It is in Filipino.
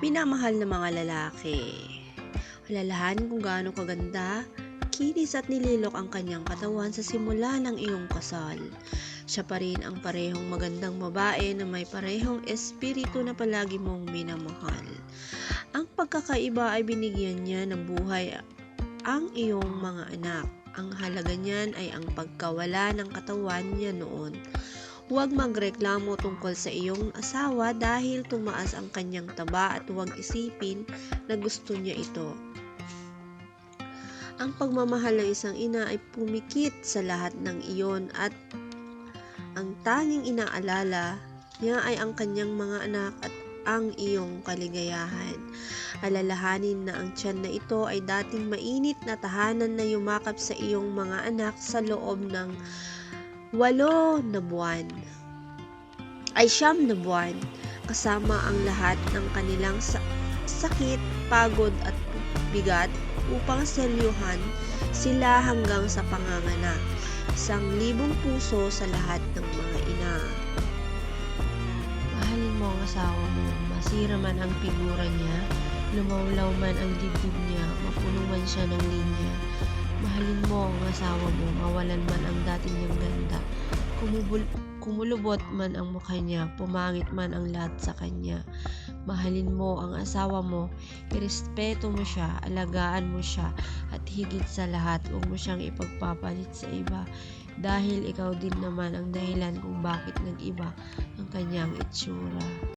Minamahal ng mga lalaki. Alalahanin kung gaano kaganda, kinis at nililok ang kanyang katawan sa simula ng iyong kasal. Siya pa rin ang parehong magandang babae na may parehong espiritu na palagi mong minamahal. Ang pagkakaiba ay binigyan niya ng buhay ang iyong mga anak. Ang halaga niyan ay ang pagkawala ng katawan niya noon. Huwag magreklamo tungkol sa iyong asawa dahil tumaas ang kanyang taba at huwag isipin na gusto niya ito. Ang pagmamahal ng isang ina ay pumikit sa lahat ng iyon at ang tanging inaalala niya ay ang kanyang mga anak at ang iyong kaligayahan. Alalahanin na ang tiyan na ito ay dating mainit na tahanan na yumakap sa iyong mga anak sa loob ng 8 na buwan. Ay 9 na buwan, kasama ang lahat ng kanilang sakit, pagod at bigat upang selyuhan sila hanggang sa panganganak. 1,000 puso sa lahat ng mga ina. Mahalin mo ang asawa mo, masira man ang figura niya, lumawlaw man ang dibdib niya, mapuno man siya ng linya. Mahalin mo ang asawa mo, mawalan man ang dati niyang ganda, kumulubot man ang mukha niya, pumangit man ang lahat sa kanya. Mahalin mo ang asawa mo, irespeto mo siya, alagaan mo siya, at higit sa lahat, huwag mo siyang ipagpapalit sa iba dahil ikaw din naman ang dahilan kung bakit nag-iba ang kanyang itsura.